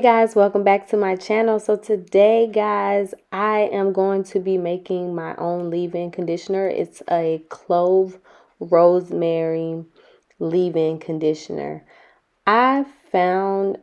Guys, welcome back to my channel. So today guys, I am going to be making my own leave-in conditioner. It's a clove rosemary leave-in conditioner. I found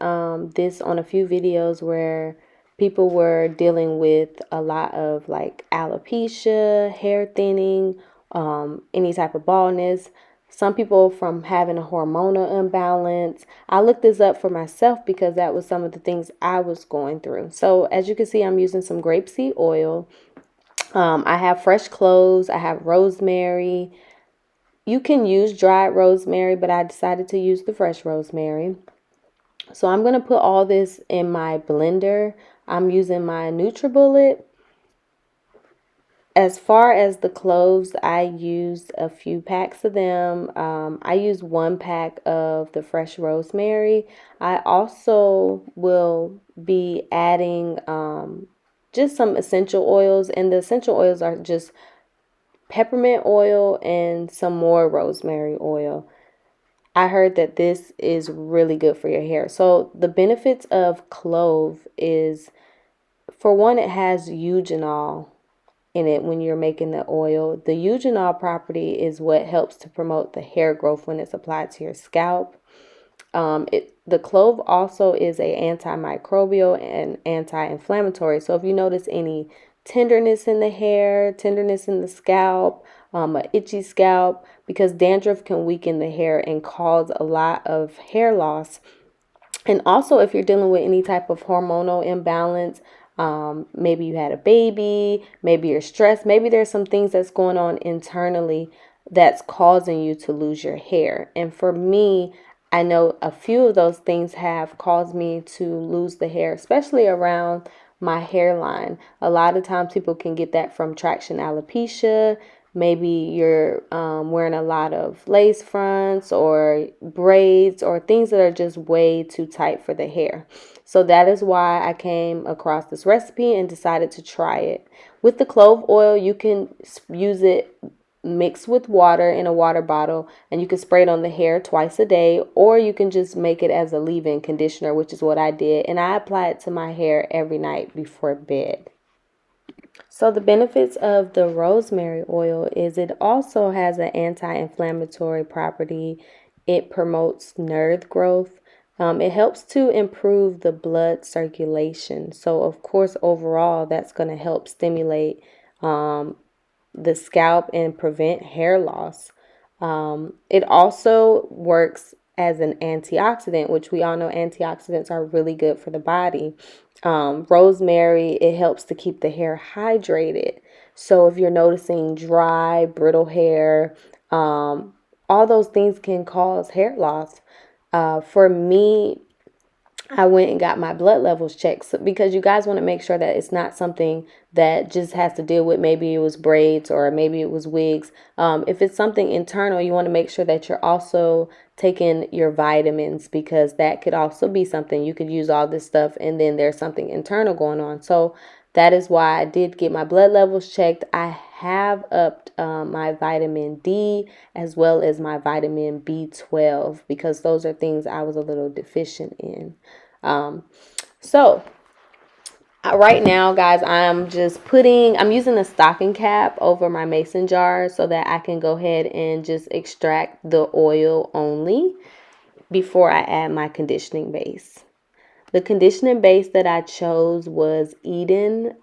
this on a few videos where people were dealing with a lot of like alopecia, hair thinning, any type of baldness. Some people from having a hormonal imbalance. I looked this up for myself because that was some of the things I was going through. So as you can see, I'm using some grapeseed oil. I have fresh cloves. I have rosemary. You can use dried rosemary, but I decided to use the fresh rosemary. So I'm going to put all this in my blender. I'm using my NutriBullet. As far as the cloves, I used a few packs of them. I used 1 pack of the fresh rosemary. I also will be adding just some essential oils, and the essential oils are just peppermint oil and some more rosemary oil. I heard that this is really good for your hair. So the benefits of clove is, for one, it has eugenol in it when you're making the oil. The eugenol property is what helps to promote the hair growth when it's applied to your scalp. The clove also is a antimicrobial and anti-inflammatory. So if you notice any tenderness in the hair, tenderness in the scalp, an itchy scalp, because dandruff can weaken the hair and cause a lot of hair loss. And also if you're dealing with any type of hormonal imbalance, maybe you had a baby, maybe you're stressed, maybe there's some things that's going on internally that's causing you to lose your hair. And for me, I know a few of those things have caused me to lose the hair, especially around my hairline. A lot of times people can get that from traction alopecia. Maybe you're wearing a lot of lace fronts or braids or things that are just way too tight for the hair. So that is why I came across this recipe and decided to try it. With the clove oil, you can use it mixed with water in a water bottle, and you can spray it on the hair twice a day, or you can just make it as a leave-in conditioner, which is what I did, and I apply it to my hair every night before bed. So the benefits of the rosemary oil is it also has an anti-inflammatory property. It promotes nerve growth. It helps to improve the blood circulation. So of course, overall, that's going to help stimulate the scalp and prevent hair loss. It also works as an antioxidant, which we all know antioxidants are really good for the body. Rosemary, it helps to keep the hair hydrated. So if you're noticing dry, brittle hair, all those things can cause hair loss. For me, I went and got my blood levels checked because you guys want to make sure that it's not something that just has to deal with, maybe it was braids or maybe it was wigs. If it's something internal, you want to make sure that you're also taking your vitamins, because that could also be something. You could use all this stuff and then there's something internal going on. So that is why I did get my blood levels checked. I have upped my vitamin D as well as my vitamin B12, because those are things I was a little deficient in. So right now, guys, I'm using a stocking cap over my mason jar so that I can go ahead and just extract the oil only before I add my conditioning base. The conditioning base that I chose was Eden.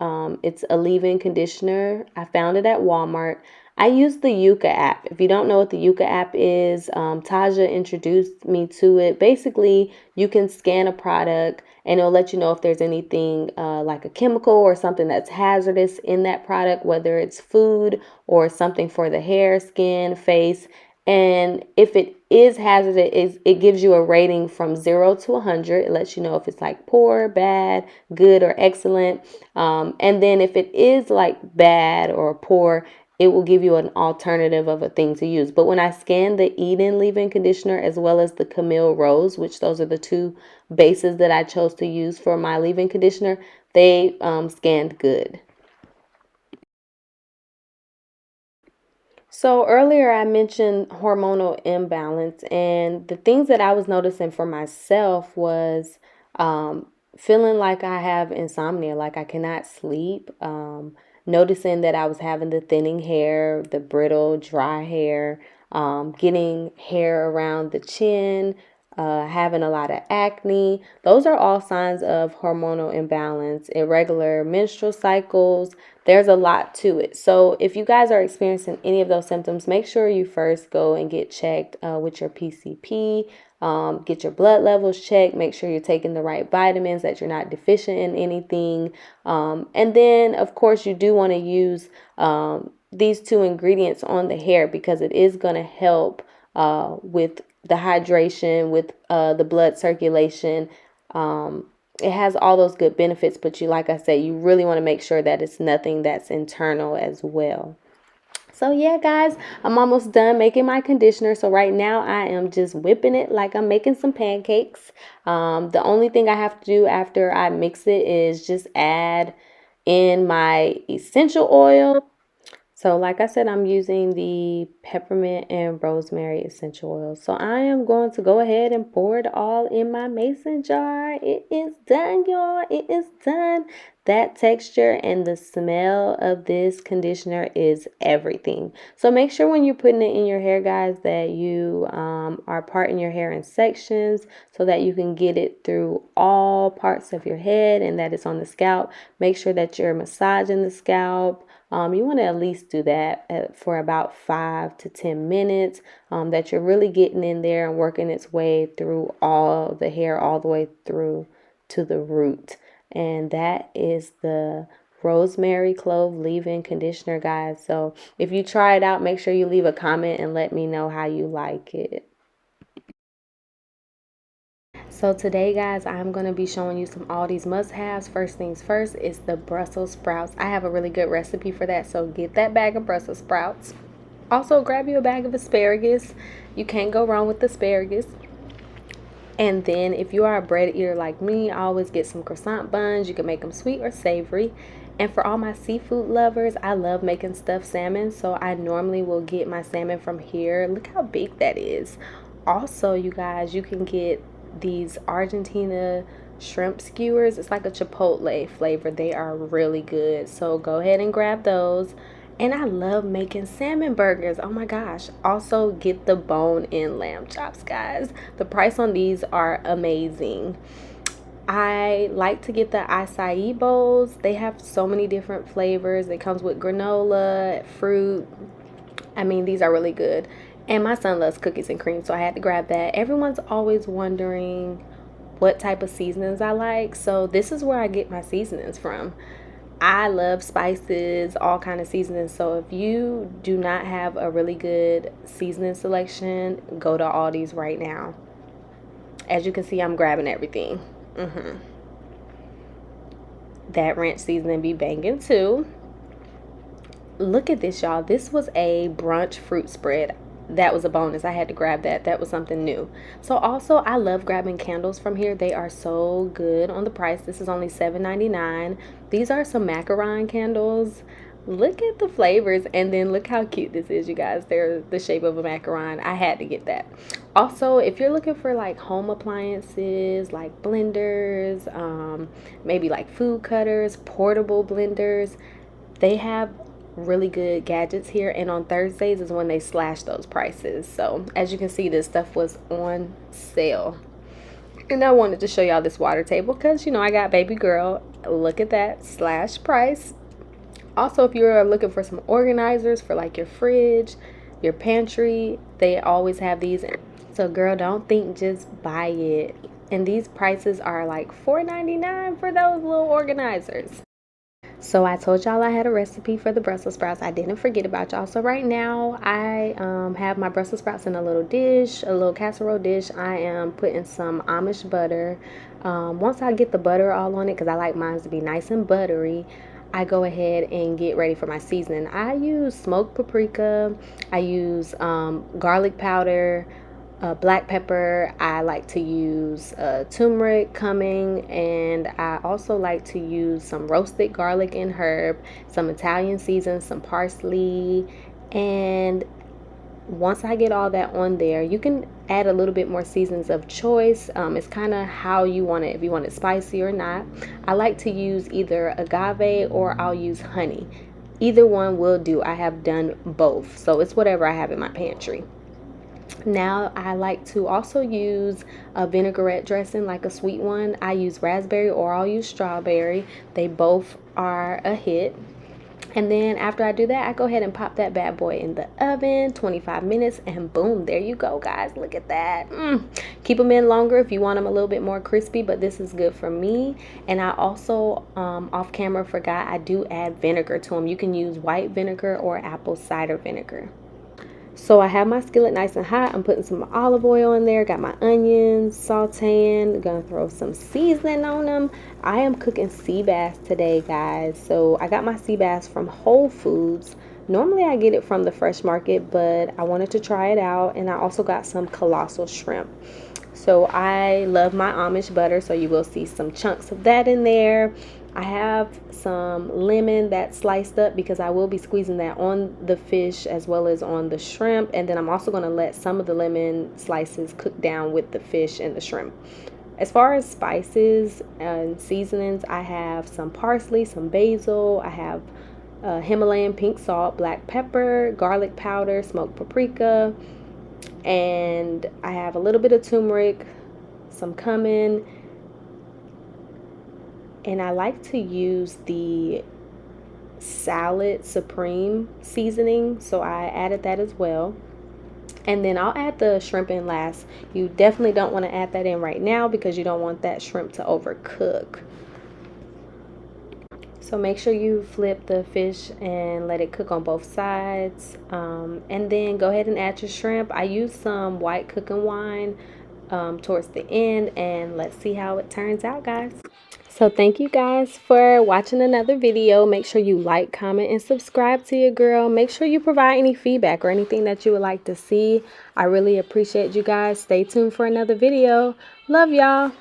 It's a leave-in conditioner. I found it at Walmart. I used the Yuka app. If you don't know what the Yuka app is, Taja introduced me to it. Basically, you can scan a product and it'll let you know if there's anything like a chemical or something that's hazardous in that product, whether it's food or something for the hair, skin, face. And if it is hazardous, it gives you a rating from 0 to 100. It lets you know if it's like poor, bad, good, or excellent. And then if it is like bad or poor, it will give you an alternative of a thing to use. But when I scanned the Eden leave-in conditioner as well as the Camille Rose, which those are the two bases that I chose to use for my leave-in conditioner, they scanned good. So earlier I mentioned hormonal imbalance, and the things that I was noticing for myself was feeling like I have insomnia, like I cannot sleep. Noticing that I was having the thinning hair, the brittle, dry hair, getting hair around the chin, having a lot of acne. Those are all signs of hormonal imbalance, irregular menstrual cycles. There's a lot to it. So if you guys are experiencing any of those symptoms, make sure you first go and get checked with your PCP. Get your blood levels checked. Make sure you're taking the right vitamins, that you're not deficient in anything. And then, of course, you do want to use these two ingredients on the hair because it is going to help with the hydration, with the blood circulation. It has all those good benefits, but like I said, you really want to make sure that it's nothing that's internal as well. So yeah, guys, I'm almost done making my conditioner. So right now I am just whipping it like I'm making some pancakes. The only thing I have to do after I mix it is just add in my essential oil. So like I said, I'm using the peppermint and rosemary essential oils. So I am going to go ahead and pour it all in my mason jar. It is done, y'all. It is done. That texture and the smell of this conditioner is everything. So make sure when you're putting it in your hair, guys, that you are parting your hair in sections so that you can get it through all parts of your head and that it's on the scalp. Make sure that you're massaging the scalp. You want to at least do that for about 5 to 10 minutes, that you're really getting in there and working its way through all the hair, all the way through to the root. And that is the rosemary clove leave-in conditioner, guys. So if you try it out, make sure you leave a comment and let me know how you like it. So today, guys, I'm going to be showing you some Aldi's must-haves. First things first is the Brussels sprouts. I have a really good recipe for that, so get that bag of Brussels sprouts. Also, grab you a bag of asparagus. You can't go wrong with asparagus. And then if you are a bread eater like me, I always get some croissant buns. You can make them sweet or savory. And for all my seafood lovers, I love making stuffed salmon, so I normally will get my salmon from here. Look how big that is. Also, you guys, you can get these Argentina shrimp skewers. It's like a chipotle flavor. They are really good, so go ahead and grab those. And I love making salmon burgers. Oh my gosh. Also get the bone-in lamb chops, guys. The price on these are amazing. I like to get the acai bowls. They have so many different flavors. It comes with granola, fruit. I mean, these are really good. And my son loves cookies and cream, so I had to grab that. Everyone's always wondering what type of seasonings I like. So this is where I get my seasonings from. I love spices, all kind of seasonings. So if you do not have a really good seasoning selection, go to Aldi's right now. As you can see, I'm grabbing everything. That ranch seasoning be banging too. Look at this, y'all. This was a brunch fruit spread. That was a bonus. I had to grab that. That was something new. So also, I love grabbing candles from here. They are so good on the price. This is only $7.99. These are some macaron candles. Look at the flavors, and then look how cute this is, you guys. They're the shape of a macaron. I had to get that. Also, if you're looking for like home appliances, like blenders, maybe like food cutters, portable blenders, they have really good gadgets here, and on Thursdays is when they slash those prices. So as you can see, this stuff was on sale. And I wanted to show y'all this water table because, you know, I got baby girl. Look at that, slash price. Also, if you're looking for some organizers for like your fridge, your pantry, they always have these. So girl, don't think, just buy it. And these prices are like $4.99 for those little organizers. So I told y'all I had a recipe for the Brussels sprouts. I didn't forget about y'all. So right now I have my Brussels sprouts in a little dish, a little casserole dish. I am putting some Amish butter. Once I get the butter all on it, because I like mine to be nice and buttery, I go ahead and get ready for my seasoning. I use smoked paprika. I use garlic powder, black pepper. I like to use turmeric, CUMMIN, and I also like to use some roasted garlic and herb, some Italian season, some parsley, and once I get all that on there, you can add a little bit more seasons of choice. It's kind of how you want it, if you want it spicy or not. I like to use either agave or I'll use honey. Either one will do. I have done both, so it's whatever I have in my pantry. Now I like to also use a vinaigrette dressing, like a sweet one. I use raspberry or I'll use strawberry. They both are a hit. And then after I do that, I go ahead and pop that bad boy in the oven, 25 minutes, and boom, there you go, guys. Look at that. Keep them in longer if you want them a little bit more crispy, but this is good for me. And I also, off camera, forgot I do add vinegar to them. You can use white vinegar or apple cider vinegar. So I have my skillet nice and hot. I'm putting some olive oil in there. Got my onions sauteing. Gonna throw some seasoning on them. I am cooking sea bass today, guys. So I got my sea bass from Whole Foods. Normally I get it from the fresh market, but I wanted to try it out. And I also got some colossal shrimp. So I love my Amish butter, so you will see some chunks of that in there. I have some lemon that's sliced up because I will be squeezing that on the fish as well as on the shrimp. And then I'm also going to let some of the lemon slices cook down with the fish and the shrimp. As far as spices and seasonings, I have some parsley, some basil. I have Himalayan pink salt, black pepper, garlic powder, smoked paprika. And I have a little bit of turmeric, some cumin. And I like to use the salad supreme seasoning, so I added that as well. And then I'll add the shrimp in last. You definitely don't want to add that in right now because you don't want that shrimp to overcook. So make sure you flip the fish and let it cook on both sides. And then go ahead and add your shrimp. I use some white cooking wine towards the end, and let's see how it turns out, guys. So thank you guys for watching another video. Make sure you like, comment, and subscribe to your girl. Make sure you provide any feedback or anything that you would like to see. I really appreciate you guys. Stay tuned for another video. Love y'all.